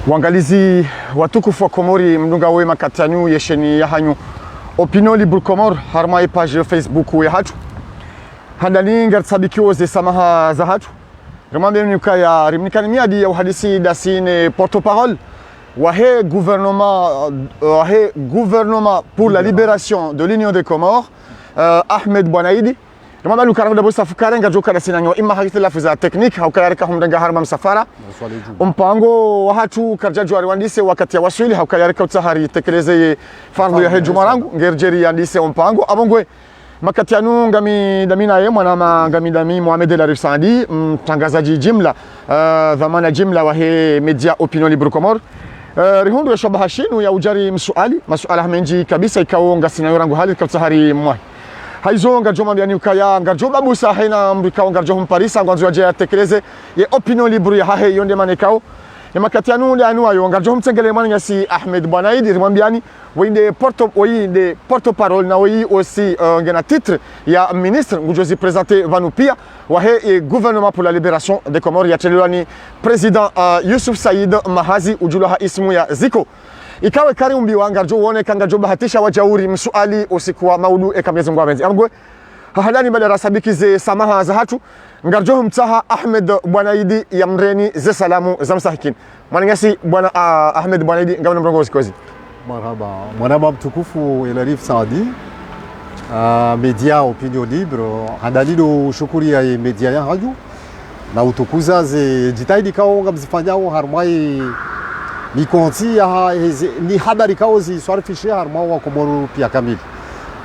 Wangalizi watukufu wa Komori mdunga wema katanu yesheni ya hanyu Opinion Libre Comore harma page Facebook ya hatu handani ngar sabikio ze samaha za hatu remambe mnuka ya rimnikani miadi ya uhadisi dasine porte-parole wahe gouvernement pour la libération de l'Union des Comores Ahmed Bouanaidi remambe mnuka ngada bosa fukarenga joka dasina nyo imma hakiti lafuza technique haukayarika humdanga harma msafara mpango wa hatu karjaju wandise wakati ya waswili haukayarika utahari tekeleze fardu ya heju marangu ngerjeri yandise mpango abongwe makati yanu ngami damina ye mwana ngami dami Mohamed El Arif Saadi mtangazaji jimla dhamana jimla wa he media Opinion Libre Comore rihundu ya shabahashinu ya ujari masuala hamenji kabisa ikao ngasina yorangu hali kautahari mwahi haizo ngarjoma byani ukaya ngarjoma busa haina mrikao ngarjoma Parisa ngwanzo ya jaya tekeleze ye Opinion Libre ya hahe yonde manekao ya makati yanu le anu ayo ngarjoma tsengele mwana ngasi Ahmed Bouanaidi rimambiani winde porte-parole na oui aussi ngena titre ya ministre ngujozi présenter vanupia wahe e gouvernement pour la libération des Comores ya chelewani président Youssouf Saïd Mahazi ujulaha ismu ya Ziko ikawe kari umbiwa ngarjo uone kangarjo bahatisha wajauri msuali usiku wa maudu ekamyezo ngwabenzi amgwe hahadani badara sabiki ze samaha za hatu ngarjo mtaha Ahmed Bouanaidi ya mreni ze salamu za msahikin mwanangasi bwana Ahmed Bouanaidi ngabana mrongo usikozi Marhaba mtukufu El Arif Saadi media Opinion Libre handalido shukuri ya media ya haju na utukuza ze jitahidi kao ngamzifanyao harmai ni konti ya ni habari kao zi swarifishe harmao wa Komoro pia kamili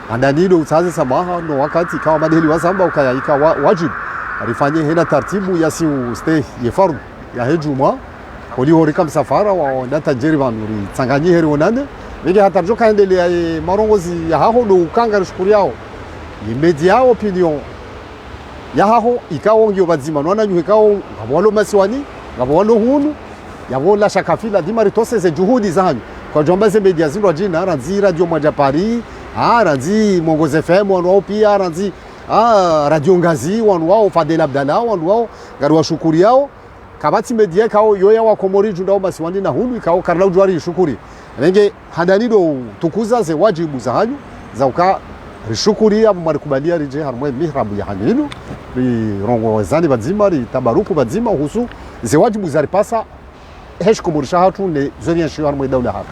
handalido utaze samaha no wakati kao madeli wasamba ukayaika wajib alifanye hena tartibu ya si stay ye fardu ya hejuma koli horika msafara wa ndata jeribanuri tsanganyi heri onande vile hatarjo kaendele ya marongozi ya haho do ukanga shukuri yao ni media Opinion ya haho ikao ngio bazima nona nyu ikao ngabolo masiwani ngabolo hunu yabo la shakafila dimari tose ze juhudi zanyu kwa jomba ze media zindo jina ranzi radio moja Paris ranzi Mongoze FM wanwao pia ranzi radio Ngazi wanwao Fadel Abdallah wanwao garwa shukuri yao kabati media kao yoya wa Komori jundao masiwani na hunu ikao karla ujwari shukuri Renge handanido tukuza ze wajibu za hanyu za uka rishukuri ya marikubalia rije harmwe mihrabu ya haninu ri rongo zani bazima ri tabaruku bazima husu ze wajibu za ripasa hesh kumurisha hatu ne zorian shi harmwe dawla haka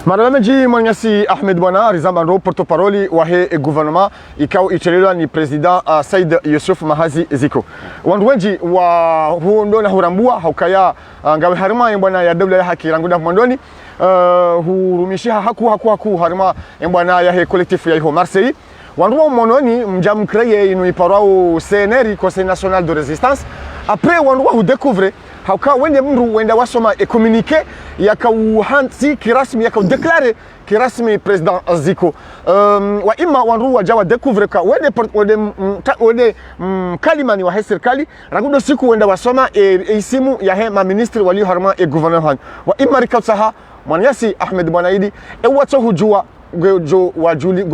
Madame Ji Mwanyasi Ahmed Bouana rizambando porte-parole wa he gouvernement ikao ichelelwa ni president Said Youssouf Mahazi Ziko wanduwenji wa huondo na hurambua haukaya ngawe harima bwana ya dawla ya haki ranguda mwandoni hurumishia haku harima bwana ya he collectif ya ho Marseille wanduwa mononi mjam kreye inu iparao CNR Conseil National de Résistance après wanduwa hu découvre hauka wende mru wenda wasoma e communiqué yakauhansi kirasmi yakaudeklare kirasmi president Ziko wa ima wanru wajawa découvre ka wende kalimani wa serikali ragudo siku wenda wasoma isimu ya he ma ministre wali harma e gouverneur wa ima rikausaha Mwanyasi Ahmed Bouanaidi wato hujua gojo wajuli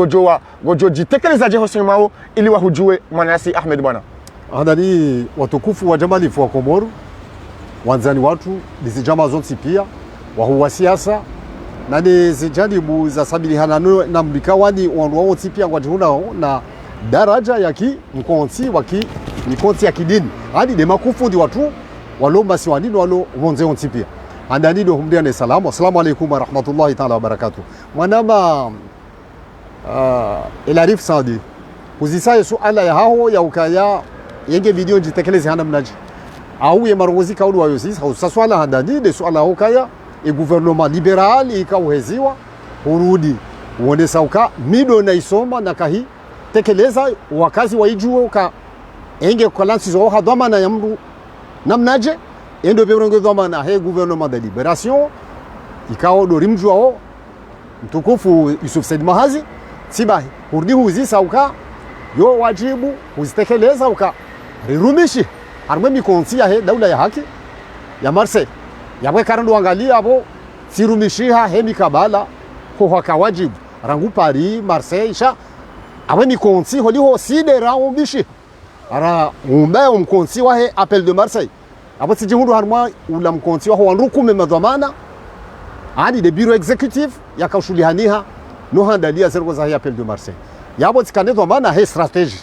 gojo jitekeleza je hosimao ili wahujue Mwanyasi Ahmed Bouana handani watukufu wa jamali wa Komoro wanzani watu nizijama zonsi pia wahuwa siasa na nizijanibu za sabili hanano na mbikawani wanduwa onsi pia kwa jihuna na daraja yaki mkonsi waki mkonsi ya kidini hadi ni makufundi watu walo masiwani walo wonze onsi pia andani do humdiane salamu assalamu alaikum wa rahmatullahi ta'ala wa barakatuh mwanama El Arif Saadi kuzisaye suala ya hao ya ukaya yenge video jitekeleze hana mnaji au ye marongozi kaulu wayo sisi hausa handani de swala hokaya e gouvernement libéral ikauheziwa urudi uone sauka mido na isoma na kahi tekeleza wakazi waijuo ka enge kolansi zo hadoma na yamru namnaje endo berongo doma na he gouvernement de libération ikao do rimjuo mtukufu Youssouf Said Mahazi sibahi urudi huzi sauka yo wajibu uzitekeleza uka rirumishi harmwe mikonsi ya he dawla ya haki ya Marseille yabwe karando angalia abo sirumishiha he mikabala ho hakawajibu rangu Paris Marseille sha awe mikonsi holiho sidera umbishi ara umbe umkonsi wa he appel de Marseille abo sijihundu harmwa ula mkonsi wa ho wanrukume madhamana ani de bureau exécutif yakaushulihaniha no handalia zergo za appel de Marseille yabo tsikane do mana he stratégie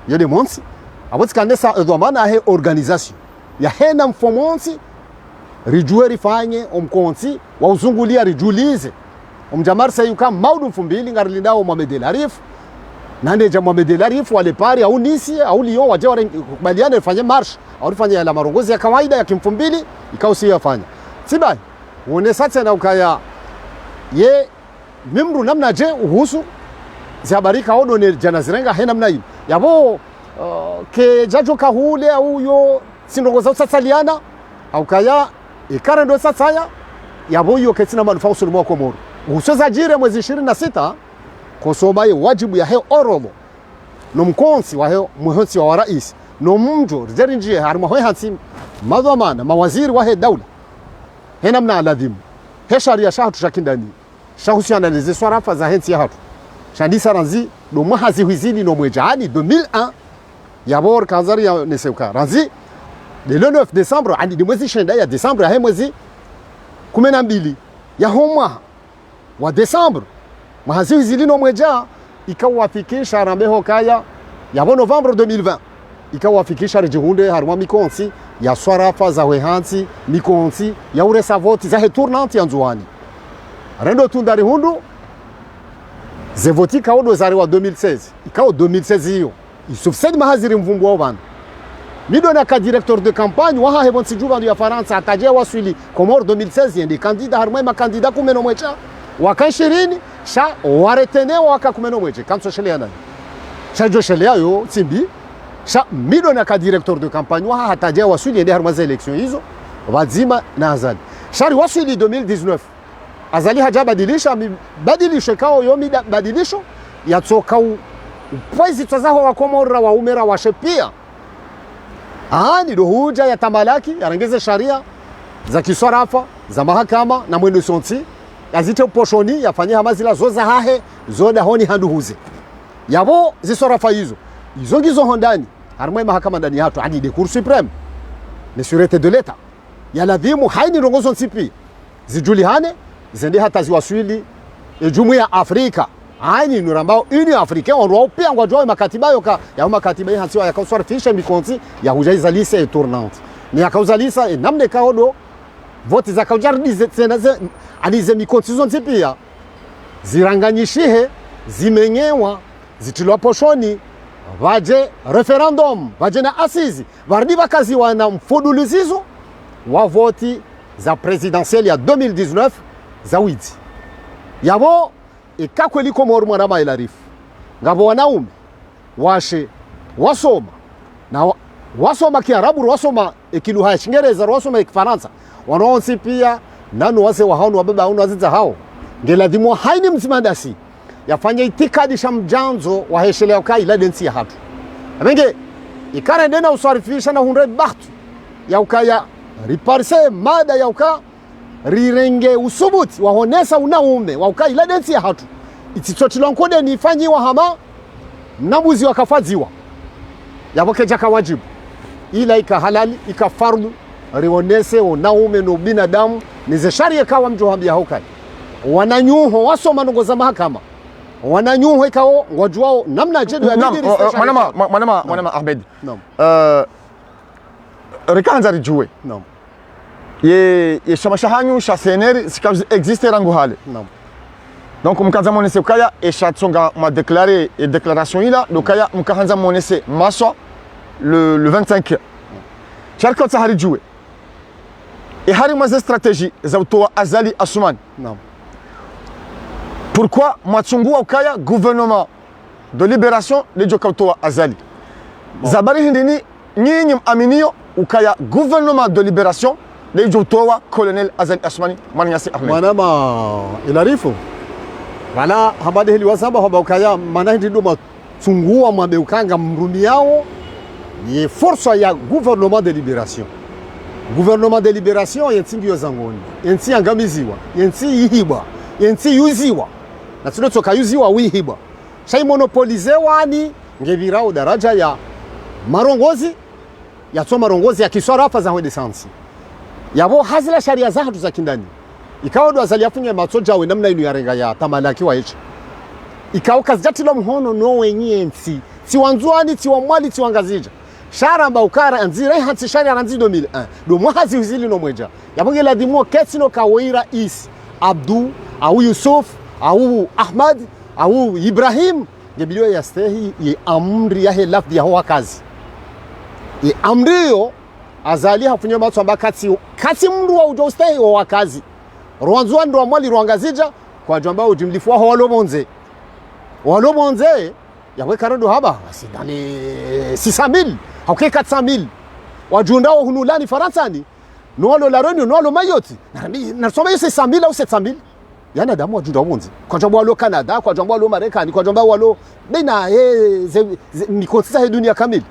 yele monsi abo tsikane sa do mana he organisation ya hena mfomonsi rijue rifanye omkonsi wa uzungulia rijulize omja Marseille uka maudu mfumbili ngarilindao Mohamed El Arif nande ja Mohamed El Arif wale pari au nisi au lio waje wakubaliane fanye march au fanye la marongozi ya kawaida ya kimfumbili ikausi yafanya sibai uone sasa na ukaya ye mimru namna je uhusu zihabarika odo ne jana zirenga he namna hiyo yabo ke jajo kahule au yo sindongoza usasaliana au kaya ikara ndo sasa ya yabo yo kesina manufaa usulimo kwa Komoro usoza jire mwezi 26 kosoma ye wajibu ya he oromo no mkonsi wa he muhonsi wa rais no mjo zerinjie harimo he hansi madhamana mawaziri wa he daula he namna aladhimu he sharia shahatu shakindani shahusiana les swarafa za hensi ya hatu shandisa ranzi do mahazi huizini no mwejani 2001 yabor kazari ya neseuka ranzi le 9 décembre ani mwezi shenda ya décembre he mwezi 12 ya homa wa décembre mahazi huizini no mweja ikawafikisha rambeho kaya yabo novembre 2020 ikawafikisha rejihunde haruma mikonsi ya swarafa za wehansi mikonsi ya uresa voti za he tournante ya nzuani rendo tundari hundu zevoti kaodo zari wa 2016 ikao 2016 hiyo isufsedi mahaziri mvumbu wa bana mido na ka directeur de campagne waha hebonsi juba ya Faransa ataje waswili Komoro 2016 yende kandida harumai makandida kumeno mwecha waka 20 sha waretene waka kumeno mweche kanso shelea nani sha jo shelea yo timbi sha mido na ka directeur de campagne waha ataje waswili yende harumai election hizo wazima na azali shari waswili 2019 azali hajabadilisha badilisho kao yomi badilisho yatoka upwezi twazaho wa Komoro wa umera wa shepia ni dohuja ya tamalaki yarengeze sharia za kiswarafa za mahakama na mwendo sonti yazite uposhoni yafanye hamazila zoza hahe zoda honi handuhuze yabo ziswarafa hizo ngizo hondani harmwe mahakama ndani hatu ani de cour supreme ne sûreté de l'état yaladhimu haini rongozo nsipi zijulihane zende hata ziwaswili jumuiya Afrika ani nurambao Union Africaine onro pia ngwajwa makatiba yoka ya makatiba hii hansiwa yakauswarifisha mikonzi ya hujaiza lisa et tournante ni yakauza lisa namne kaodo voti za kaujardi zenaze alize mikonzi zonzi pia ziranganyishihe zimenyewa zitilwa poshoni vaje referendum vaje na asizi vardi bakazi wana mfuduluzizo wa voti za presidentielle ya 2019 za widi yabo ikakweli Komoro mwanama El Arif ngabo wanaume washe wasoma na wasoma Kiarabu wasoma ikiluha ya Kiingereza wasoma Kifaransa wanaonsi pia nanu wase wahanu wababa hao waziza hao ngeladhimu haini mzimandasi yafanya itikadi shamjanzo wa heshelea kai la densi ya hatu amenge ikara ndena usarifisha na hunre bahtu ya ukaya riparse mada ya uka rirenge usubuti wahonesa unaume wa uka ila densi ya hatu ititotilonkode ni fanyiwa hama nabuzi wakafadziwa yabokeja kawajibu ila ika halali ika fardu rionese unaume no binadamu nize sharia kawa mjohambia hokai wananyuho wasoma nongoza mahakama wananyuho ikao ngwajuao namna jedu ya dini manama Ahmed rekanza rijue ye shamashahanyu sha CNR existe rangu hale donc mkaanza monese ukaya eshatsonga ma déclarer et déclaration ila dokaya mkaanza monese maswa le 25 charkot sahari joué et hari maze stratégie za utoa azali Asumani pourquoi matungua ukaya gouvernement de libération le jokautoa azali zabari hindini nyinyi aminio ukaya gouvernement de libération le jotoa colonel Azali Asumani Maniasi Ahmed manama El Arifu wala habade hili wasaba haba ukaya manahindi duma tungua mwabeukanga mrumi yao ni force ya gouvernement de libération. Gouvernement de libération yentingi yozangoni yensi angamiziwa yensi yihiba yensi yuziwa na tunotoka yuziwa wihiba shai monopolizewa ni ngebirao daraja ya marongozi ya tsoma marongozi ya kiswarafa za hode sansi yabo hazila sharia za hatu za kindani ikawa ndo azali afunye matsoja we namna inu yarenga ya tamalaki wa hicho ikawa kazijatilo mhono no wenyensi si wanzuani si wamwali si wangazija sharamba ukara anzire hansi shari aranzi 2001 do mwahazi uzili no mweja yabongela dimo ketsino kawaira is Abdu au Yusuf au Ahmad au Ibrahim ngebilio ya stehi ye amri ya helafdi ya hoa kazi ye amriyo azali hafunye matso amba kati mndu wa ujo stehi wa kazi rwanzuani ndo amwali rwangazija kwa jamba ujimlifu wa walo monze yawe karando haba si dani 600,000 hauke 400,000 wajundao hunulani faransani noalo la Réunion noalo Mayotte na soma yose 100,000 au 700,000 yana damu wajundao monze kwa jamba walo Canada kwa jamba walo Marekani kwa jamba walo bina mikonsisa he dunia kamili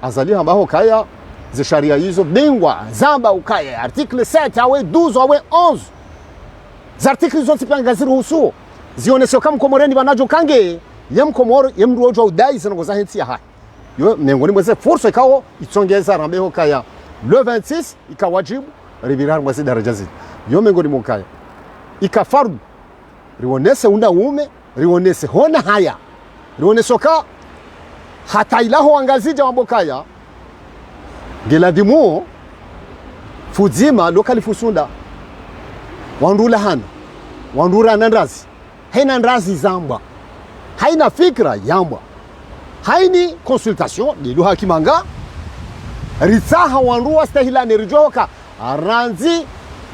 azali ambao kaya ze sharia hizo bingwa zamba ukaya article 7 awe 12 awe 11 za article zote pangaziri husuo zionesho kama komoreni banajo kange yemkomoro yemru ojo udai sango za hensi ya hai yo miongoni mwa fursa ikao itsongeza rambeho kaya le 26 ikawajibu ribirar mwasi daraja zili yo miongoni mwa kaya ikafardu rionese ume rionese hona haya rionesho ka hata ilaho angazija wambokaya geladimu fuzima lokali fusunda wandula hana wandura nandrazi haina ndrazi zamba haina fikra yamba haini consultation ni luha kimanga ritsaha wandua stahila nerijoka aranzi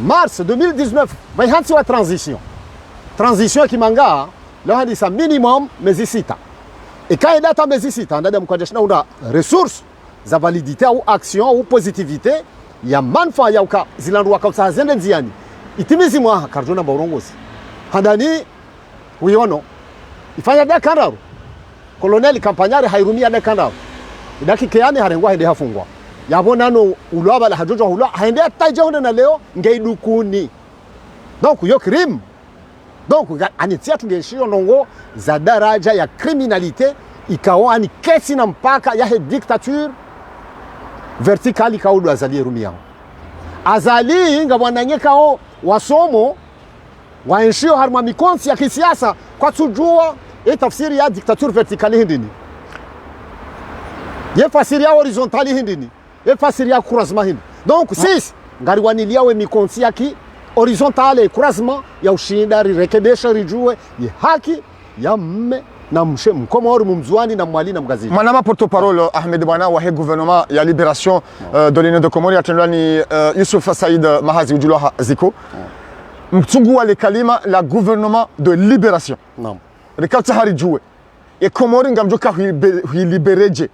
mars 2019 bai hansi wa transition kimanga luha ni sa minimum mezi sita ikaida ta mezi sita ndada mkwajashna una resource za validité ou action ou positivité ya manfa ya uka zilandwa kwa sazende nziani itimizi mwa karjona baurongozi handani uyono ifanya da kararu koloneli kampanyari hairumia da kararu dakika yani harengwa hende hafungwa yabona no ulwaba la hajojo hulwa haende ataje honde na leo ngeidukuni donc yo crime donc anitia tungeshio nongo za daraja ya criminalité ikawa ani kesi na mpaka ya he dictature verticali kaudu azali rumia azali ngabwananyekao wasomo waenshio harma mikonsi ya kisiasa kwa tujua tafsiri ya dictature verticali hindini ye fasiri ya horizontali hindini ye fasiri ya croisement hindi donc sisi ngari waniliawe mikonsi ya ki horizontale croisement ya ushinda rirekebesha rijue ye haki ya mme na mshe mkomoro mumzuani na mwali na mgazini manama porte-parole Ahmed Bwana wa gouvernement ya libération de l'Union de Comores atendani Youssouf Saïd Mahazi Ujulwa Ziko mtungu wale kalima la gouvernement de libération naam rekata hari juwe e Comores ngamjoka hui libéreje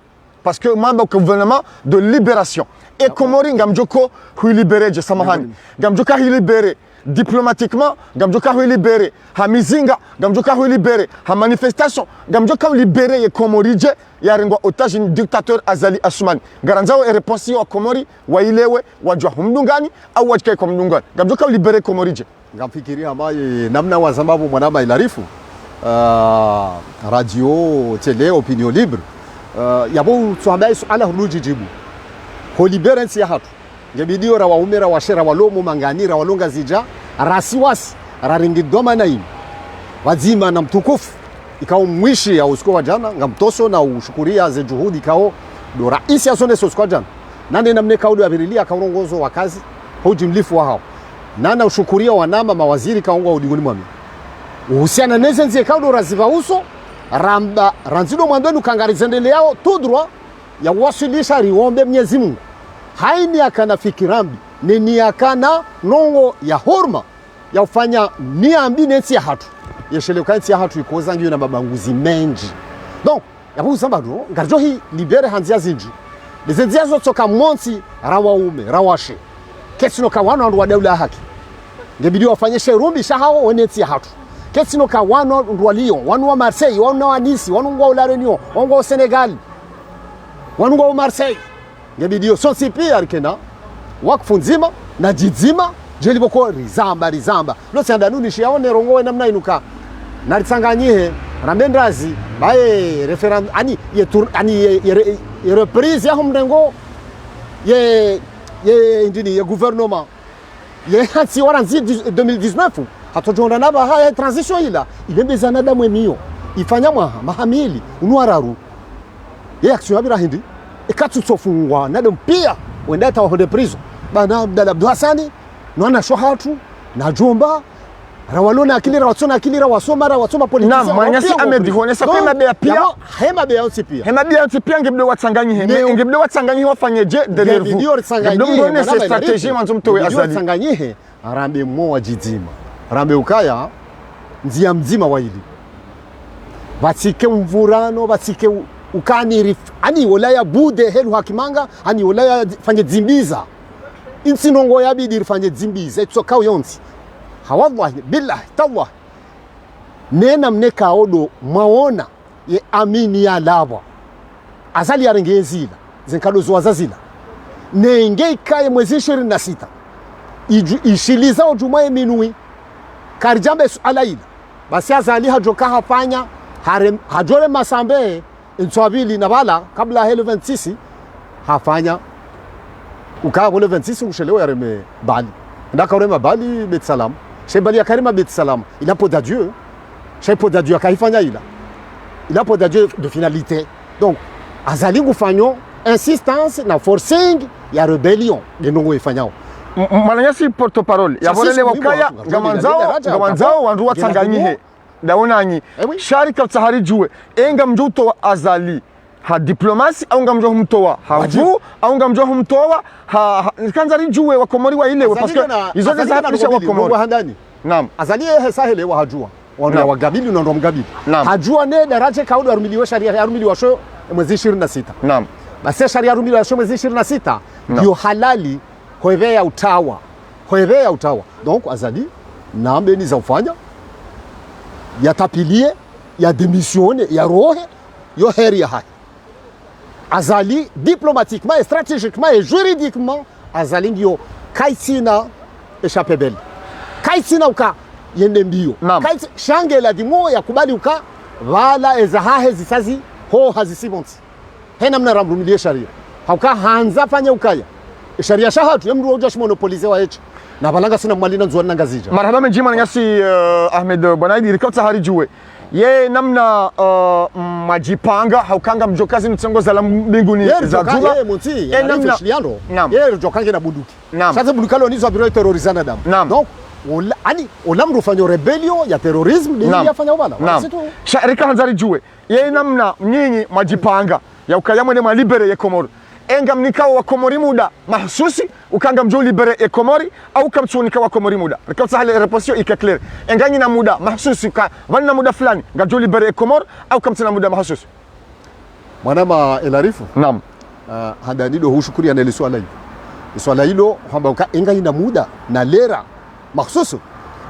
parce que mamba gouvernement de libération e Comores ngamjoko hui libéreje samahani ngamjoka hui libéré diplomatiquement gamjoka hui libéré ha mizinga gamjoka hui libéré ha manifestation gamjoka hui libéré ye Komorije ya rengwa otage ni dictateur Azali Assoumani garanzao e réponse wa Komori wa ilewe wajwa humdungani au wajkai kwa mdungani gamjoka hui libéré Komorije ngamfikiria ambaye namna wa sababu mwanama ilarifu radio tele opinion libre yabo tuambaye suala huluji jibu ko libéré nsi ya hatu ngebidio ra waumera washera walomo manganira walonga zija rasiwasi raringi doma na imi wazima na mtukufu ikao mwishi ya usiku wa jana ngamtoso na ushukuria ze juhudi ikao do raisi ya sonde usiku wa jana nane namne kaudu ya birilia kaurongozo wa kazi hoji mlifu wa hao nana ushukuria wanama mawaziri kaungwa udiguni mwami uhusiana neze nzie kaudu raziva uso ramba ranzido mwandwenu kangarizendele yao tudrua ya wasilisha riombe Mwenyezi Mungu haini akana fikirambi ni akana nongo ya hurma ya ufanya niambi nensi ya hatu yeshelewa nsi ya hatu ikoza ngiyo na babanguzi menji donc yabu sambado ngarjo hi libere hanzia zinji bezenzia zo toka monsi rawaume rawashe kesino ka wano ndo wadaula haki ngebidi wafanye sherumbi shahao wenetsi ya hatu kesino ka wano ndo Lyon wano wa Marseille wano wa Nice wano wa La Réunion wano wa Senegal wano wa Marseille ngebidio sonsi pia arkena wakfu nzima na jizima jeliboko rizamba lo siandanuni shiaone rongowe namna inuka nalitsanganyihe rambendrazi bae referendum ani ye tour ani ye reprise ya humdengo ye indini ye gouvernement ye hansi waranzi 2019 hatojonda naba haya transition ila ibembeza nada mwemio ifanya mahamili unwararu ye action abira hindi ikatsofungwa nada mpia wenda ta honde prison bana Abdalla Abdou Hassani nona shohatu na jomba rawalona akilira watsona akilira wasoma politician na manyasi amedihonesa kwa bea pia hema bea onsi pia ngebdo watsanganyi he ngebdo watsanganyi wafanyeje de nervu ngebdo mbonese strategie manzo mtowe Azali watsanganyi arambe mmoa jidima arambe ukaya nzia mzima wa hili batike mvurano batike ukaniri ani wolaya bude helu hakimanga ani wolaya fanye dzimbiza insinongo yabidi rifanye dzimbiza etsoka yonsi hawallahi billahi tallah nena mneka odo maona ye amini ya lava Azali yarengezila zenkadozo wazazila nenge ikaye mwezi 26 ishiliza ojumaye minui karjambe alaila basi Azali hajoka hafanya hajore masambe nswabili na bala kabla helo 26 hafanya ukaa wale 26 ushelewa yareme bali ndaka urema bali bet salam shebali ya karima bet salam il a pour Dieu chez pour Dieu akaifanya il a pour Dieu de finalité donc Azali gufanyo insistance na forcing ya rebellion de nongo ifanyao mananyasi porte parole ya volele wakaya ngamanzao wandu watsanganyihe daonanyi sharika tsahari juwe enga mjuto wa Azali ha diplomasi au ngamjo humtoa havu au ngamjo humtoa kanzari juwe wa Komori wa ile parce que izo za hapisha wa Komori handani naam Azali sahele wa hajua wana wagabili na ndo mgabili hajua ne daraje kaudu arumiliwa sharia arumiliwa sho mwezi 26 naam basi sharia arumiliwa sho mwezi 26 ndio halali hoevea utawa donc Azali nambe ni za ufanya yatapilie ya démissionne ya rohe yo heri ya haki Azali diplomatiquement et stratégiquement et juridiquement Azali ndio kaitsina échappé belle kaitsina uka yende mbio kaitsi shangela dimo ya kubali uka wala ezahahe zisazi ho hazisibonsi hena mna ramrumilie sharia hauka hanza fanya ukaya sharia shahatu yamru ojash monopolize wa echi na balanga sina mwalina nzwana nangazija marhaba menjima ngasi Ahmed Bonaidi rikauta hari juwe ye namna majipanga haukanga mjokazi nitsongoza la mbinguni za juba ye namna ye jokange na bunduki sasa bunduki lo nizo abiro terrorizana damu donc ani olamru fanyo rebellion ya terrorisme ni yafanya ubala sharika hanzari juwe ye namna nyinyi majipanga ya ukayamwe ma libere ya Komoro enga mnikao wa Komori muda mahsusi ukanga mjo libere ya Komori au kamchunika wa Komori muda rikauta hali reposition ikakler enga nyina muda mahsusi ka wana muda fulani ngajo libere ya Komori au kamtina muda mahsusi mwanama elarifu naam handanido hushukuri ana swala hilo kwamba enga ina muda na lera mahsusu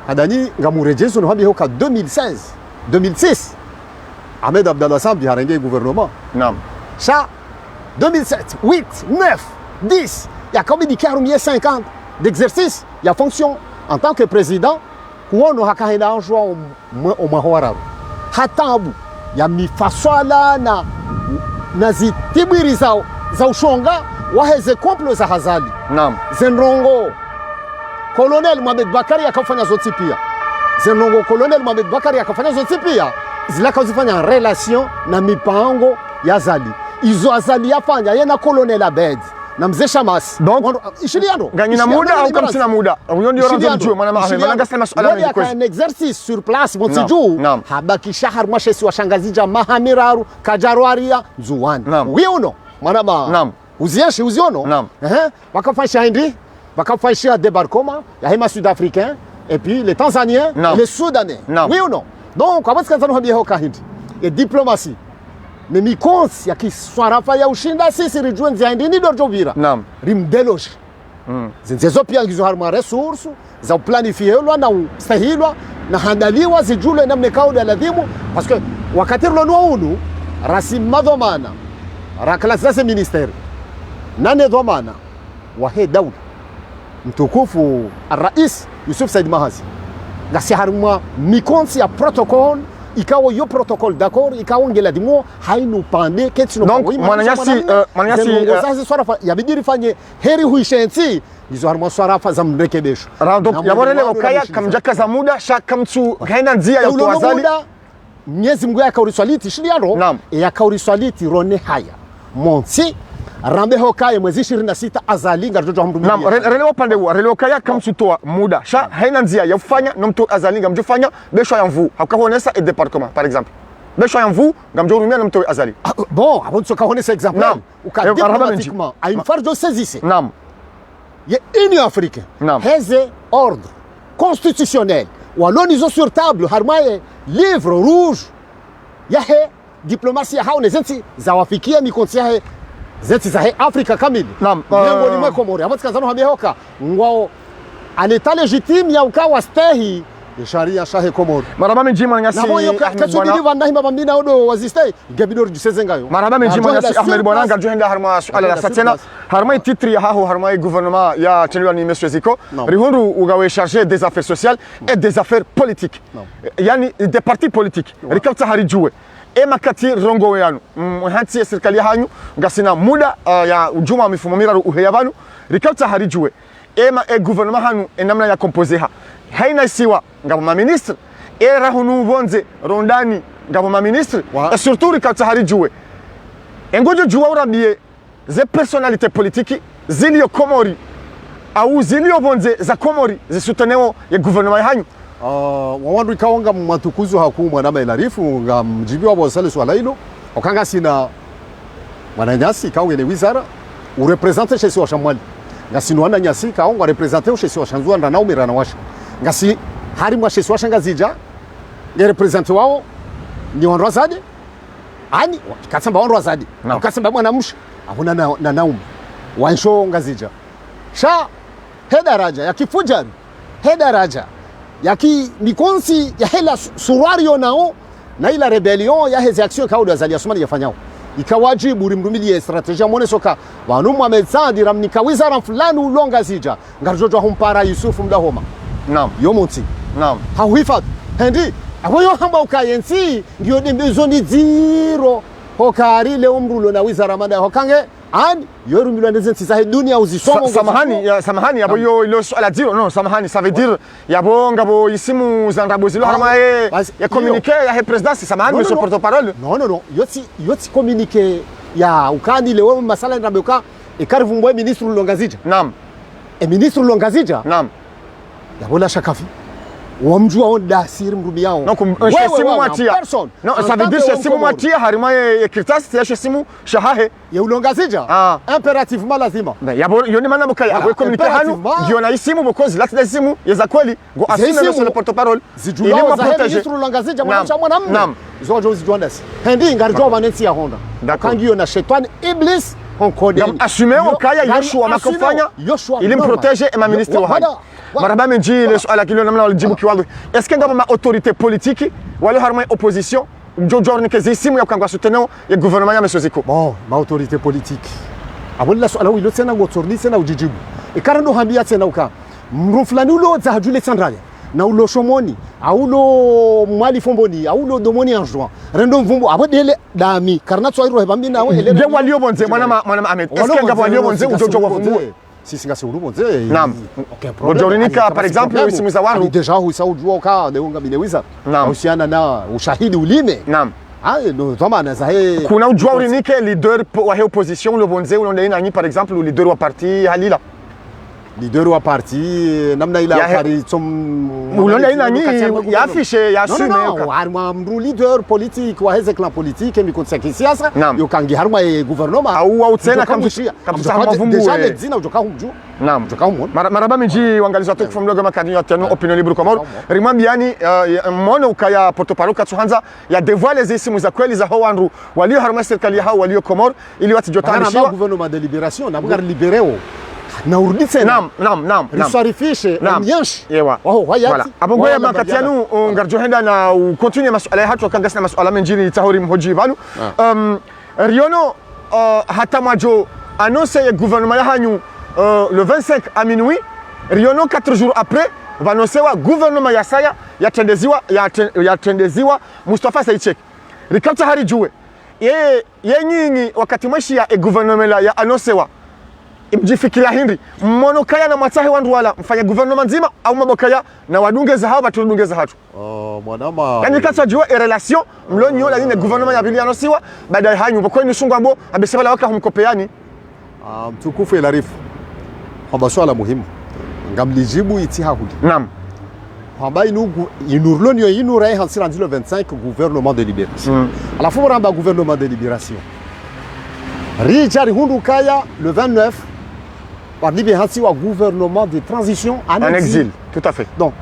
handani ngamurejezo no habi hoka 2006 Ahmed Abdalla Sambi harenge gouvernement naam ça 2007, 8, 9, 10, il y a combien de 50 d'exercice, il y a fonction en tant que président, kuono hakahina anjwa o mahwararu. Hatabu, ya mifaswala na zitibiri za ushonga, waheze komplo za Azali. Naam. Zenrongo, Colonel Mohamed Bakari akafanya zote pia. Zenrongo, Colonel Mohamed Bakari akafanya zote pia. Zilaka zifanya relation na mipango ya Azali. Izo Azali yafanya yena Colonel Abed na mzee Shamas donc ishiliano ganyina muda au kamsina muda huyo ndio ranzo mjue mwana mahali malanga sema swala ni kwa un exercice sur place motiju habaki shahar mashesi washangazija mahamiraru kajarwaria nzuwani wiuno mwana ma uziono wakafanya débarquement ya hema sud-africain et puis les Tanzaniens et les Soudanais oui ou non donc comment est-ce que ça nous habille au kahindi et diplomatie mais mikonsi ya kiswarafa ya ushinda sisi rijue nziaindi ni dorjovira rimdeloshi zinzezo pia ngizo harma resource za planifielwa na stahilwa na handaliwa zijule namne kaudi aladhimu parce que wakati lo unu rasima dhamana raklasa ministeri nane dhamana wa he daula mtukufu Rais Yusuf Said Mahazi ngasi harma mikonsi ya protocol ikawo yo protocole d'accord ikawo ngela dimo hainu pande ketino donc mananyasi sasa swara ya bidiri fanye heri huishensi hizo harma swarafa za mrekebisho donc yaborelewa kaya kamjaka za muda sha kamtu haina njia ya utawazali Mwenyezi Mungu yakauriswaliti shiliano yakauriswaliti rone haya monsi rambe hokaye mwezi 26 azalinga jojo hamdumia. Naam, relewa pande huo relewa kaya kamsutoa muda sha haina njia ya kufanya nomto azalinga mjofanya besho ya mvu hakahonesa et département par exemple besho ya mvu ngamjorumia nomto azali. Bon avant de kahonesa exemple ou diplomatiquement a une farjo saisisse. Naam. Ya Union africaine. Heze ordre constitutionnel walonizo sur table harmaye livre rouge yahe diplomasia haone zensi zawafikia mikonsia he zensi za he Afrika kamili. Naam. Lengo limwe Komori abatika zano hamehoka ngwao an état légitime ya ukawa stehi sharia shahe Komori maraba menjima ngasi Ahmed Bwana vandahi mabamina odo wazistei gebidor jisezengayo maraba menjima ngasi Ahmed Bwana ngaju henda harma suala la satena harma titri ya haho harma gouvernement ya tenua ni monsieur Ziko rihundu ugawe chargé des affaires sociales et des affaires politiques yani des partis politiques rikapta harijue emakati rongo yanu mhanti serikali hanyu ngasina muda ya ujuma mifumo miraru uheyabanu rikapta harijue ema gouvernement hanu enamna ya composer haina siwa ngabo ma ministre rahunu bonze rondani ngabo ma ministre et surtout rikapta harijue engojo juwa urabie ze personnalité politique zilio Komori au zilio bonze za Komori zisuteneo ya gouvernement hanyu wawandu ikawanga matukuzo haku mwanama ilarifu nga mjibi wa bosale swala hilo okanga sina mwananyasi kaungene wizara urepresente chez wa shamwali nga sinwana nyasi kaunga represente chez wa shanzua ndana umira na washa nga si hari mwa chez wa shanga zija nge represente wao ni wandu wazadi ani katsamba wandu wazadi katsamba mwana msha abuna na naumu wansho ngazija sha hedaraja ya kifujari hedaraja yaki mikonsi ya hela suwario nao na ila rebellion ya hezi action kaudo azali asumani yafanyao ikawajibu rimrumilie strategia mwone soka wanumu amezadi ramnika wizara fulani ulonga zija ngarjojo humpara Yusufu mdahoma naam yomonti naam hauhifadhi hendi aboyo hamba ukayensi ndio dembezoni zero hokari le umrulo na wizara manda hokange ani yoru milwane zensi za dunia uzisongo samahani yabo yo ilo swala diro non samahani ça veut dire yabo ngabo isimu za ndabo zilo harma ya communiquer ya he présidence samahani monsieur porte-parole non yoti communiquer ya ukandi lewo masala ndaboka ekarivumbwe ministre Longazija naam ministre Longazija naam yabo la shakafi wamjua onda siri mrumi yao non simu matia non ça veut dire simu matia harima ya kirtasi ya simu shahahe ya Ulongazija impérativement lazima yabo yoni mana mukaya abo communiquer hanu ndio na isimu bokozi lati simu ya za kweli go assume sur le porte-parole ili mwa protéger ministre Ulongazija mwana naam zojo zijondas hendi ngarjo banensi ya Honda kangiyo na shetani iblis onkode assume okaya Yoshua makofanya ili mprotéger et ma ministre wa hali maraba menji le swala kilo namna walijibu kiwango est-ce que ngaba ma autorité politique wale harma opposition jojo ni kezi simu ya kangwa soutenir ya gouvernement ya monsieur Ziko bon ma autorité politique abola swala wilo tena ngotorni tena ujijibu ikarando hambia tena uka mruflani ulo za hajule sandralia na ulo shomoni aulo mwali fomboni aulo domoni anjoa rendo mvumbo abodele dami karna tsoiro hebambi nawe ele je walio bonze mwana Ahmed est-ce que ngaba walio bonze ujojo wa fumbwe sisi ngase ulubonze naam bojorinika par exemple isimu za wanu deja huisa ujua ka neunga minewiza uhusiana na ushahidi ulime naam no tomana za he kuna ujua urinike leader wa he opposition lo bonze ulonde nani par exemple leader wa parti halila leader wa parti namna ila fari som ulonde nani ya affiche ya assume no harma mru leader politique wa heze clan politique mi konseki siasa yo kangi harma gouvernement au tena kama vumbu deja le dina ujoka humju naam ujoka humo maraba menji wangaliza tu kufumloga makadinyo tenu opinion libre Komoro rimambiani mona ukaya porte-parole katsuhanza ya dévoiler les isimu za kweli za hawandu walio harma serikali hao walio Komoro ili watijotanishiwa gouvernement de libération na bugar libereo na uruditse naam risarifishe myanshi ewa voilà abongo ya makatianu ngarjohenda na continue masuala hatu kangasna masuala menjini tahori mhoji balu riono hata majo annonce ya gouvernement ya hanyu le 25 à minuit riono 4 jours après va annoncer wa gouvernement ya saya yatendeziwa Mustafa Saichek rikata hari juwe ye nyinyi wakati mwashi ya gouvernement ya annonce wa imjifikira hindi mmono kaya na mwatahi wandu wala mfanya gouvernement nzima au mabokaya na wadungeza hao batudungeza hatu mwanama yani kata jua relation mlonyo la line gouvernement ya biliano siwa baadaye hanyu bako ni shungwa bo abesema waka humkopeani mtukufu elarifu kwamba swala muhimu ngamlijibu itiha hudi naam kwamba inurlonyo inurai hansira ndilo 25 gouvernement de libération alafu mramba gouvernement de libération Richard Hundukaya le 29 par libération au gouvernement de transition en exil. Tout à fait. Donc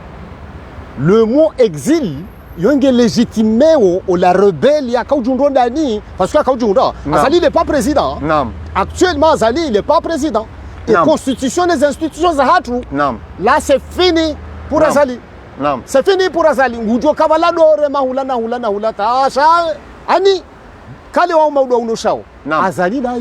le mot exil il est légitimé au la rebelle ya Kaujundro Dani parce que Kaujundro Azali n'est pas président. Non. Actuellement Azali il n'est pas président. Et la constitution des institutions Zahatru. Non. Là c'est fini pour Azali. Non. C'est fini pour Azali. Ngujo kavalado mahulana hulana hulata ani kale wa maudo unoshao. Azali là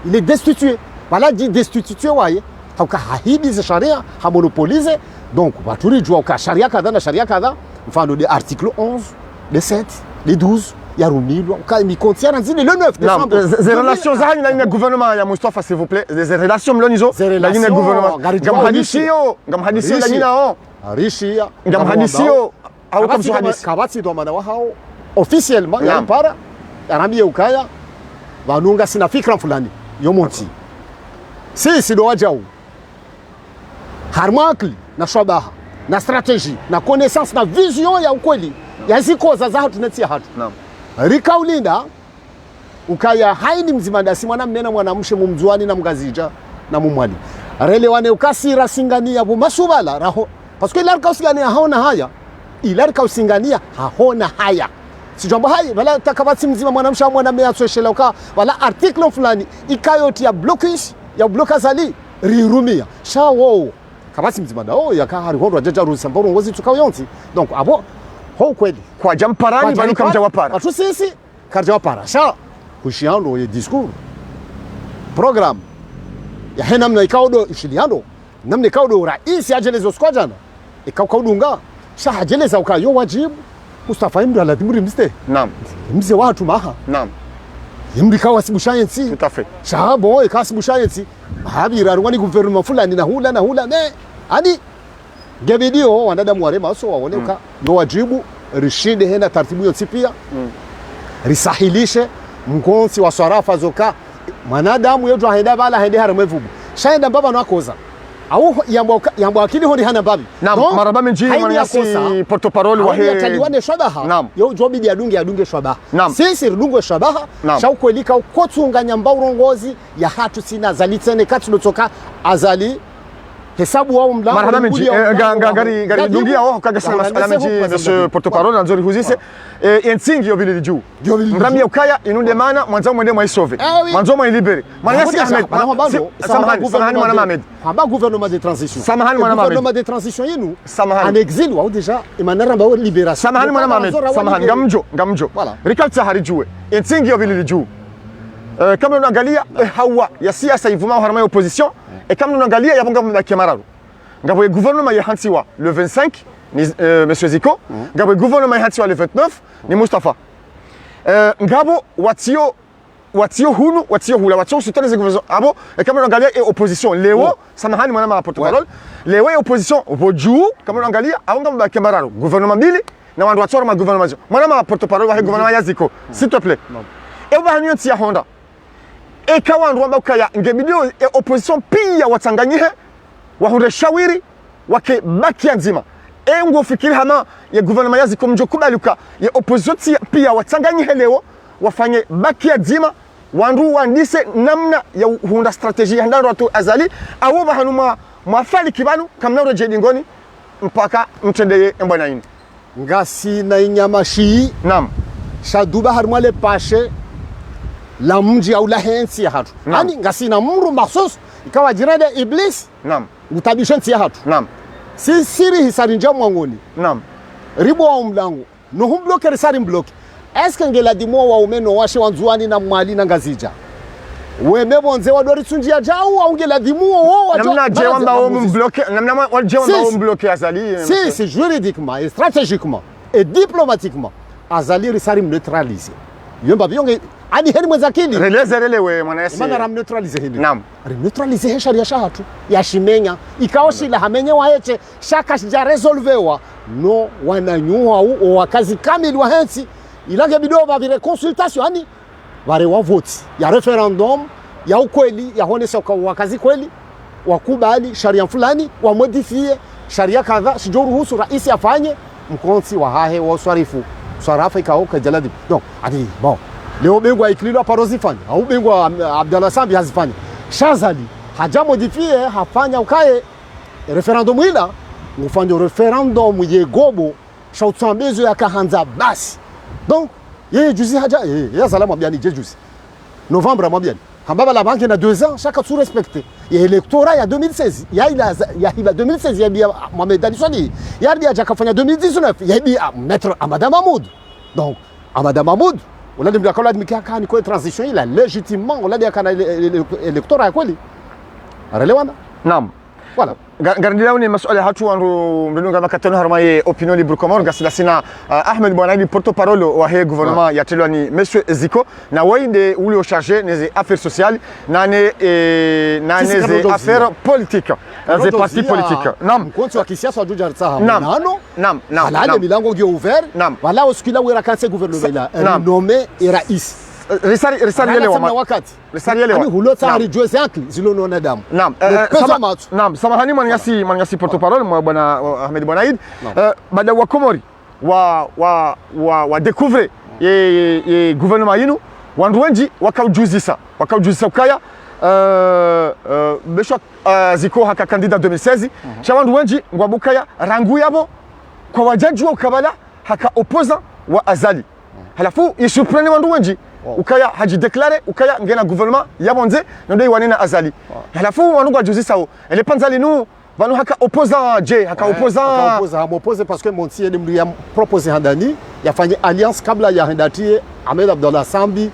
il est destitué. Voilà dit destitué waye. Hauka hahidi za sharia ha monopolize. Donc waturi jua uka sharia kadha na sharia kadha. Mfano de article 11, de 7, de 12 ya rumilwa uka mi contient le 9 décembre. Les relations za na ina gouvernement ya Mustafa s'il vous plaît. Les relations mlonizo la ina gouvernement. Gamhadisio la ina o. Arishia. Gamhadisio au comme ça hadisi. Kabati do mana wao officiellement ya para arambia ukaya vanunga sina fikra fulani yomonti. Sisi ndo wajao. Harmakli na shabaha na strategy na connaissance na vision ya ukweli ya zikoza za hatu netia hatu. Naam. Rikaulinda ukaya haini mzimandasi mwana mnena mwanamshe mumzuani na mgazija na mumwali. Relewane ukasira singania bu masubala raho parce que ilarika usingania haona haya. Ilarika usingania haona haya. Si jambo haya wala takabati mzima mwanamsha mwanamme atsoshela uka wala article fulani ikayoti ya blockage ya blockazali rirumia. Shawo kabasi mzima dao ya kahari hondo jaja rusa mboro ngozi tukayonti donc abo ho kweli kwa jamparani bali kamja wapara atu sisi karja wapara sha kushiando ye discours program ya henamna ikaudo ishiliano namna ikaudo rais ajelezo skwajana ikaudunga sha ajeleza ukayo wajibu Mustafa imdu ala timuri mste naam mze watu maha naam imdu kawa sibushayensi tout à fait shabo ikasibushayensi habira rwani gouvernement fulani na hula ne ani gebidio wanadamu wale maso waoneka ndo wajibu rishinde hena taratibu yonsi pia risahilishe mkonsi wa swarafa zoka mwanadamu yetu ahenda bala hende haramwevubu shaenda baba nakoza au yambo akili hodi hana babi naam maraba menjini mwanasi porto-parole wa he taliwane shabaha naam yo jobi adunge shabaha naam sisi rudungo shabaha shauko elika ukotunganya mbaurongozi ya hatu sina zalitene kati lotoka azali hesabu wao mlango maraba menji gari dungia wao kaga sana masala menji monsieur porto-parole anzori huzise ensingi yobili liju mramia ukaya inunde mana mwanzo mwende mwaisove mwanzo mwa libere mwanasi Ahmed samahani mwana Ahmed hamba gouvernement de transition samahani mwana Ahmed gouvernement de transition yenu samahani en exil wao deja imanara ba libération samahani mwana Ahmed samahani ngamjo rikalta harijue ensingi yobili liju kama unaangalia hawa ya siasa ivuma harama opposition et kama unaangalia yabonga mbaki mararu ngabo gouvernement ya hansiwa le 25 ni monsieur Ziko ngabo gouvernement ya hansiwa le 29 ni Mustafa ngabo watio hula watio sutane ze gouvernement abo kama unaangalia opposition leo samahani mwana ma porte-parole leo opposition boju kama unaangalia abonga mbaki mararu gouvernement mbili na wandu watsora ma gouvernement mwana ma porte-parole wa gouvernement ya Ziko s'il te plaît eba hanyo tia honda ekawandu ambakaya ngebidio opposition pia watanganyihe wahunde shawiri wake bakia nzima ngo fikiri hama ya gouvernement yazi komjo kubaluka ya opposition pia watanganyihe leo wafanye bakia nzima wandu wandise namna ya hunda strategy handaro watu azali awo bahanuma mwafali kibanu kamna roje dingoni mpaka mtendeye mbona yini ngasi na inyama shi naam shaduba harmale pashe la mji au la hensi ya hatu ani ngasina mru mahsus ikawa jirade iblis naam utabishansi ya hatu naam si siri hisarinja mwangoni naam ribo wa mlango no humbloke risari mbloke eske ngela dimo wa umeno washe wanzuani na mwali na ngazija wemebonze wadori tunjia jau au ngela dimo wa namna je wamba o mbloke namna je wamba o mbloke azali si juridiquement et stratégiquement et diplomatiquement azali risari neutraliser yomba bionge ani heni mwezakili relezerelewe mwana yasi mana ram neutralize hini naam neutralize he sharia shahatu ya shimenya ikaoshila hamenye waeche shaka shija resolvewa no wananyua u wakazi kamili wa hensi ilage bidoba vile consultation ani wale wa vote ya referendum ya ukweli ya honesa kwa wakazi kweli wakubali sharia fulani wa modifie sharia kadha sijoruhusu rais afanye mkonsi wa hahe wa swarifu swarafa ikao kajaladi donc adi bon leo bengwa ikililo parozi fanya au bengwa Abdallah Sambi hazifanya shazali haja modifie hafanya ukae referendum ila ufanye referendum yegobo shautsambezo yakahanza basi donc yeye juzi haja yeye salama bien juzi novembre mabien hambaba la banque na 2 ans chaque sous respecté ya électorat ya 2016 ya 2016 ya bia Mohamed Ali Swali ya bia jakafanya 2019 ya bia maître Amada Mahmoud donc Amada Mahmoud wala ndio akala mikaka ni kwa transition ila légitimement wala dia kana électorat ya kweli arelewana naam voilà gardilaw ni mas'ala hatu wandu ndunga makatano harmaye opinion libre Comore gasila sina Ahmed Bouanaidi porte-parole wa he gouvernement ya telwani monsieur Ziko na wainde uli au chargé des affaires sociales nane des affaires politiques des partis politiques naam mkonzi wa kisiasa wajuja rtsaha naam ala milango gyo ouvert wala usikila wera kanse gouvernement ila nommé rais risali yele wakati risali yele hulo tsari jweze akli zilo nona damu naam samahani manyasi porte-parole mwa bwana Ahmed Bouanaidi baada wa Komori wa découvrir ye gouvernement yinu wandu wengi wakaujuzisa ukaya besho Ziko haka candidat 2016 cha wandu wengi ngwabukaya rangu yabo kwa wajaji wa ukabala haka opposant wa Azali halafu yisuprene wandu wengi ukaya haji déclaré ukaya ngena gouvernement yabonze ndio wanena Azali halafu wandu gwajuzisa o ele panzali nu vanu haka opposant je haka opposant parce que monti ni mli ya proposer handani yafanye alliance kabla ya hendatie Ahmed Abdallah Sambi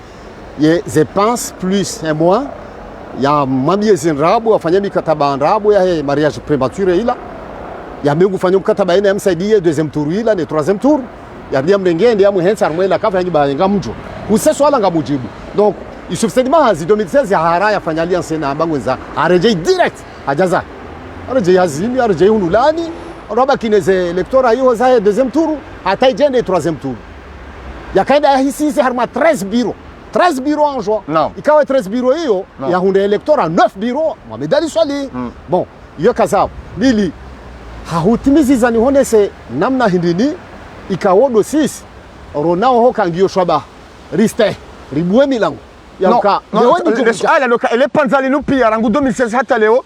ye je pense plus et moins ya mamie zinrabu afanye mikataba nrabu ya mariage prématuré ila ya mengu fanye mkataba ina msaidie deuxième tour ila ne troisième tour ya ndia mlengende ya muhensa mwela kafa yangi ba ngamjo useso wala ngamujibu donc il suffisait hazi 2016 ya hara ya fanya alliance na bangwenza areje direct hajaza areje hazini areje hunulani roba kineze electorat hiyo za deuxième tour hata ijende troisième tour ya kaida hisi harma 13 bureaux en juin ikawa 13 bureaux hiyo ya hunde electorat 9 bureaux Mohamed Ali Swali bon hiyo kaza nili hahutimizi zani honese namna hindini ikawodo sisi ronao hoka ngio shwaba riste ribue milango yauka loka ele panzali nous pia rangu 2016 hata leo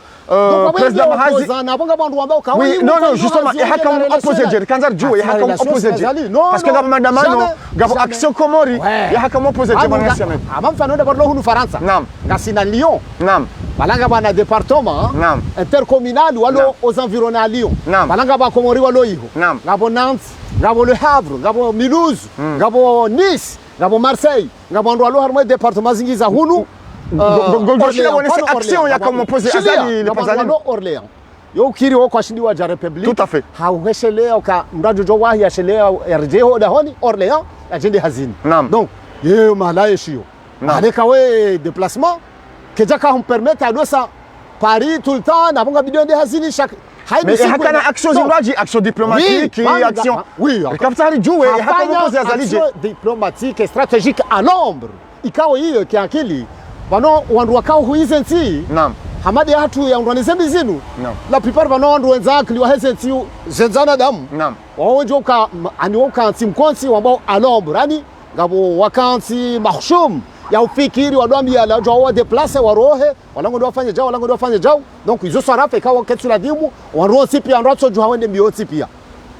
président Mahazi na bonga bandu ambao ka non justement et haka opposé je kanzar juu et haka opposé je parce que ngaba mandamano ngabo action Komori et haka opposé je bana siamet amam fano de barlo hunu Faransa naam ngasina Lyon naam balanga bana département intercommunal walo aux environs à Lyon balanga ba Komori walo hiho ngabo Nantes ngabo Le Havre ngabo Mulhouse ngabo Nice ngabo Marseille ngabo ndo alo harmo département zingiza hunu gogoshila wone action ya kama opposé Azali le Panzali Orléans yo kiri wo kwa shindi wa ja République tout à fait hauheshelea ka mrajo jo wahi yashelea yarjeho da honi Orléans ajende hazini donc yeye malaye shio aleka we déplacement keja ka hum permettre à dosa Paris tout le temps na bonga bidon de hazini chaque mais haka na action zinwaji action diplomatique action oui kaptari juu et haka opposé Azali action diplomatique et stratégique à l'ombre ikawa hiyo kiakili wano wandu wakao huizenti naam hamadi hatu ya undwani zembi zinu la plupart wano wandu wenzakli wa hezenti zenzana damu naam waonjo ka ani wakansi mkonsi wambao alombre yani ngabo wakansi mahshum ya ufikiri wadwambi ya la jawa déplacer warohe walango ndo wafanye jao donc izo sarafa ikawa ketula dimu wanro sipi andratso jo hawende mioti pia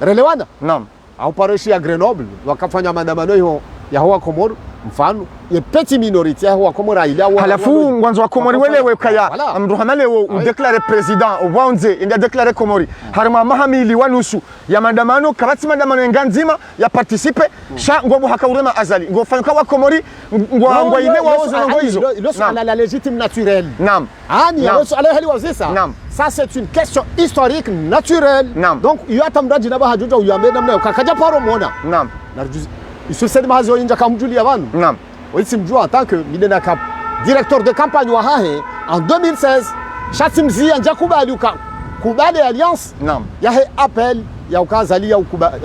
relewana naam au pareshi ya Grenoble wakafanya maandamano hiyo ya hawa Komoro mfano ye petit minorité ya hawa Komoro ile halafu ngwanzo wa Komori welewe kaya amruhamale wo udeclare president owanze inda declare Komori harima mahamili wanusu ya maandamano kabati maandamano nganzima ya participe sha ngobu hakaurema Azali ngofanya kwa Komori ngwa ile waozo ngo hizo la légitime naturelle naam ani ya wazo ala hali wazisa ça c'est une question historique naturelle donc yata mdaji na baha jojo uyambe namna ukakaja paro muona naam narjuzi isusedi mahazi inja kamjuli ya vanu oisimjua en tant que midena cap directeur de campagne wa hahe en 2016 shatimzia njakubali kubali alliance Naam. yahe appel ya ukazalia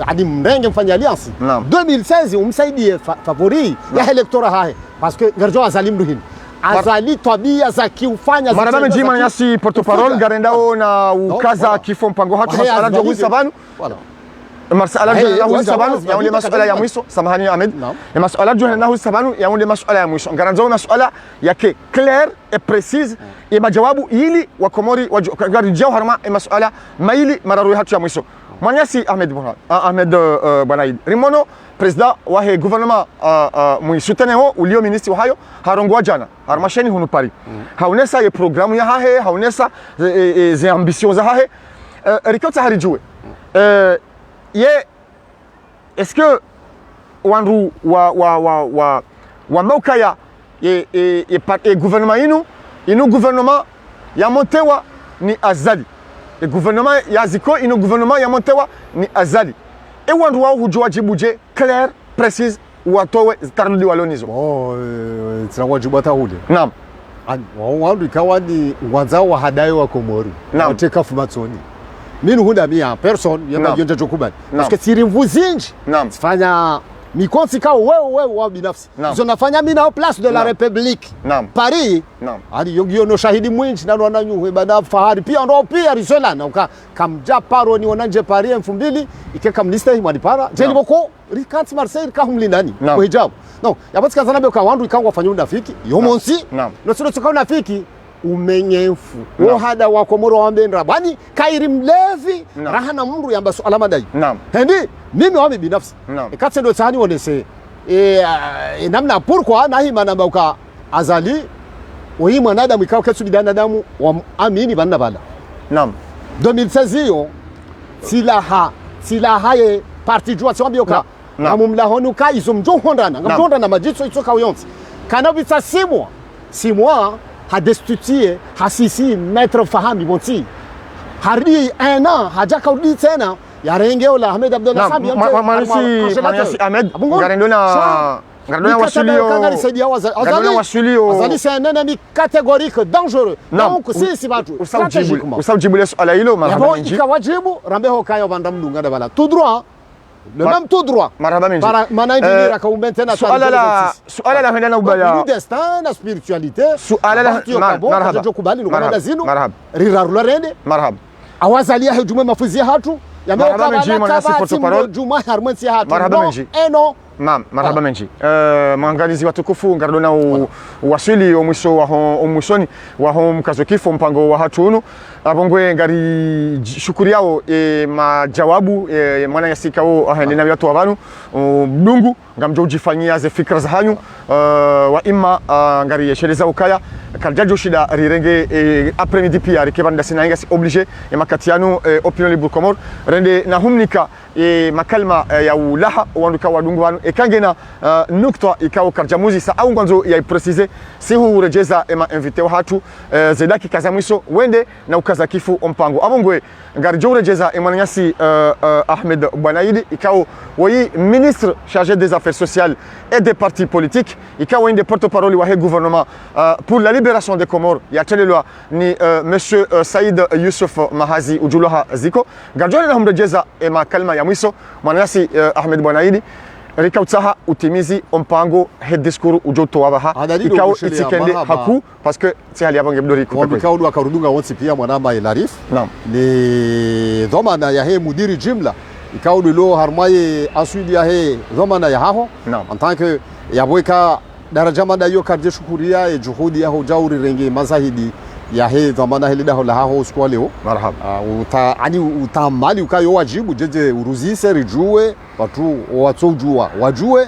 hadi mrenge mfanya alliance 2016 umsaidie favori ya electorat hahe parce que garjo azalim duhin azali tabia za kiufanya marabame njima nyasi porte-parole garendao na ukaza kifo mpango hatu masala jo sabanu voilà masala jo na sabanu ya ule masala ya mwisho samahani Ahmed ya masala jo na sabanu ya ule masala ya mwisho garanzo masala yake clair et précise et majawabu ili wa Komori garjao harma e masala maili mararu hatu ya mwisho mwanyasi Ahmed Bwanaid rimono president wa he gouvernement mu souteneo ulio ministre wa hayo harongwa jana harmasheni hunu pari haunesa ye programu ya hahe haunesa ze ambitions za hahe rikota harijue ye est-ce que wanru wa mokaya e gouvernement inu gouvernement ya montewa ni azali e gouvernement ya ziko inu gouvernement ya montewa ni azali e wandu wao hujua jibuje clair précise watowe tarudi walonizo tsirawajibu atahudi naam wandu ikawa ni wanzao wa hadayo wa Komori wateka fumatsoni mimi hunda mia person yonja jokubali parce que sirimvuzinji sifanya mikonsi kao wewe wa binafsi hizo nafanya mimi na place de la République Paris hadi yongio no shahidi mwingi na wananyuhe bada fahari pia ndo pia risola na kamja paro ni wananje Paris 2000 ikeka mlista hii mwadipara jeni boko rikanti Marseille ka humlindani kwa hijab no yapatika sana beka wandu ikangwa fanya unafiki yomonsi no sio tuka unafiki umenyefu wo hada wa Komoro wambendra bani kairi mlevi rahana mru yamba alama dai hendi mimi wami binafsi ikatse ndo tsani wonese namna pourquoi nahi manamba uka azali oyi mwanadamu ikao ketsu binadamu wa amini banna bala 2016 hiyo silaha ye parti jua tsambioka amumlahonu ka izomjo hondana ngamjondana majitso itsoka uyonsi kana bitsa simwa ha destitué hasisi maître Fahami Bonti hari un an hajaka udi tena ya rengeo la Ahmed Abdullah Sambi manasi Ahmed garendona wasulio azali c'est un ennemi catégorique dangereux donc si batu stratégiquement usaujibu swala hilo marhaba menji ikawajibu rambeho kayo bandamdunga dabala tout droit le même tout droit marhaba menji mana indira ka umbentena suala la henda na ubaya destin na spiritualité suala la marhaba jokubali ngana zinu marhaba rirarula rende marhaba awazalia hujuma mafuzi hatu marhaba menji manasi porte-parole juma harmansi hatu marhaba menji marhaba menji maangalizi watukufu ngardona wasili omwisho wa mwishoni wa mkazo kifo mpango wa hatunu abongwe ngari shukuri yao majawabu mwana yasikao ahendena watu wabanu mdungu ngamjo ujifanyia ze fikra za hanyu wa imma ngari sheleza ukaya kaljajo shida rirenge après midi pia rikebanda sinanga si obligé makatiano opinion libre Comore rende na humnika makalma ya ulaha wanduka wadungu wanu ekangena nukta ikao karjamuzi sa au ngwanzo ya préciser si hu rejeza ema invité wa hatu zedaki kaza mwisho wende na ukaza kifu ompango abongwe ngari jo rejeza emananyasi Ahmed Bwanaid ikao woyi ministre chargé des affaires sociales et des partis politiques ikao inde porte-parole wa gouvernement pour la libération des Comores ya chelelwa ni monsieur Saïd Youssouf Mahazi Ujulaha Ziko garjona na humrejeza ema kalma ya mwisho mwananyasi Ahmed Bwanaid rikautsaha utimizi ompango he diskuru ujoto wabaha ikao itikende haku parce que c'est hali yabange bdori kwa mikao ndo akarudunga wonsi pia mwanamba Elarif ni dhamana ya he mudiri jimla ikao ndo harmaye asuli ya he dhamana ya haho en tant que yabweka daraja manda yo karje shukuria e juhudi ya hojauri renge mazahidi ya he dhamana hele daho la haho usiku leo marhaba utamali ukayo wajibu jeje uruzise rijue watu watsojua wajue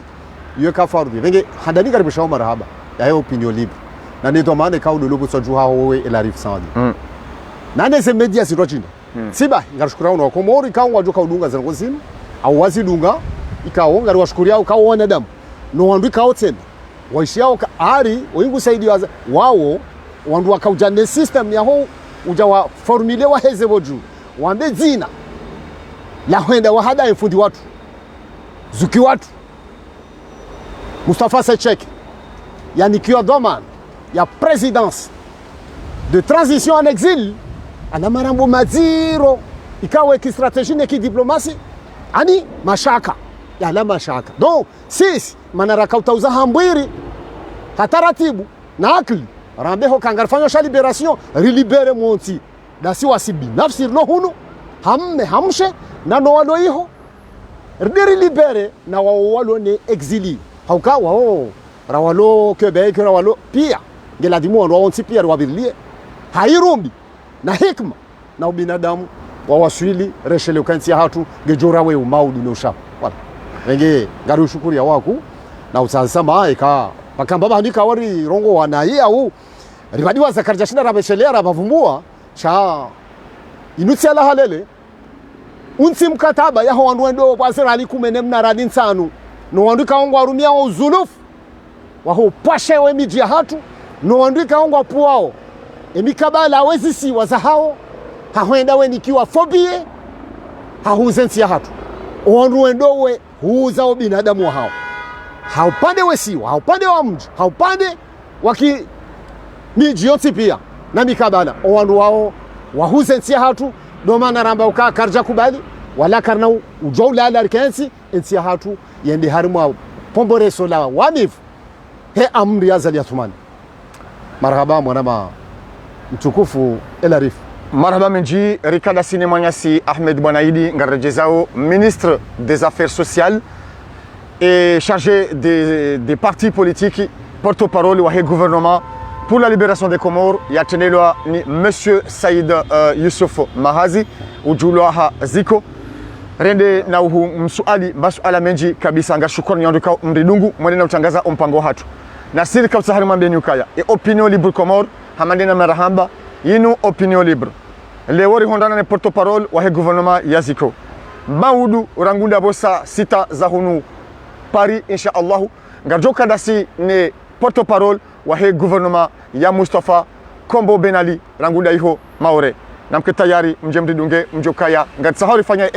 iyo kafaru renge hadani karibisha marhaba ya he opinion libre na ne dhamana ka ulo botsojua ho Elarif Sandi nane se media sirojina siba ngarishukura uno Komori ka wajuka udunga zango zinu au wazidunga ikao ngari washukuria ukao wanadamu no wandu kao tena waishiao ari oingu saidi wao wandu wakaujane system yaho uja wa formule wa heze boju wambe zina la henda wa hada ifundi watu zuki watu Mustafa Sechek yanikiwa dhamana ya presidence de transition en exil ana marambo maziro ikawe kistrategie na kidiplomasi ani mashaka yala mashaka donc sisi manaraka utauza hambwiri hataratibu na akili rambeho kangarfanyo sha liberation relibere monti dasi wasibi nafsi no hunu hamme hamshe na no walo iho rdiri libere na walo ne exili hauka wao rawalo Quebec rawalo pia ngela dimu ndo onti pia wabilie hairumbi na hikma na ubinadamu wawaswili reshele ukansi hatu ngejora we umaudu no sha wala wenge ngaru shukuri ya waku na usansama ika bakamba bandika wari rongo wanaye au ribadiwa zakarja shina rabeshelera bavumbua cha inutsela halele unsi mkataba ya wandu ndo bwasira ali kumene mnaradi nsanu no wandu kaongwa rumia uzulufu waho pashe we miji hatu no wandu kaongwa puao emikabala wezi si wazahao hahwenda we nikiwa fobie hahuzensi ya hatu wandu ndowe huuza binadamu hao haupande we siwa haupande wa mji haupande waki miji yote pia na mikabala wandu wao wahuzensi ya hatu domana ramba uka karja kubali wala karna ujoula alarkensi ensi ya hatu yende harimwa pombore sola wamifu he amri azali ya tumani marhaba mwanama mtukufu Elarif. Marhaba menji Rikada Sinemanyasi Ahmed Bwanaidi Ngarejezao, ministre des Affaires sociales et chargé des partis politiques, porte-parole au gouvernement pour la libération des Comores. Yatenelwa ni Monsieur Saïd Youssouf Mahazi Ujulwaha Ziko. Rende na uhu msuali masuala menji kabisa ngashukrani yanduka mridungu mwenena utangaza mpango hatu. Na siri kabisa harima mbeni ukaya. E opinion libre Comore hamandena marahamba yinu opinion libre. Lewori hondana ne porte-parole wa gouvernement yaziko. Maudu rangunda bosa sita za hunu Paris insha Allah. Ngajoka dasi ne porte-parole wa gouvernement ya Mustafa Kombo Benali rangunda iho maore. Namke tayari mjemridunge mjokaya ngatsahori fanya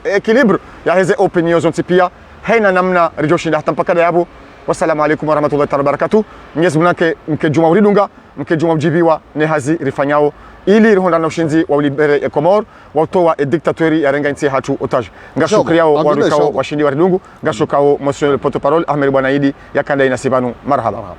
equilibre ya heze opinion zonti pia haina namna rijoshinda hata mpaka yabo. Wassalamu alaikum warahmatullahi wabarakatuh. Mwenyezi Mungu mke juma uridunga mke juma ujibiwa ne hazi rifanyao ili rihonda na ushinzi wa libere Comore watoa dictatori ya renga nchi hatu otage. Ngashukriao warukao washindi waridungu ngashukao monsieur le porte-parole Ahmed Bwanaidi yakanda inasibanu marhaba.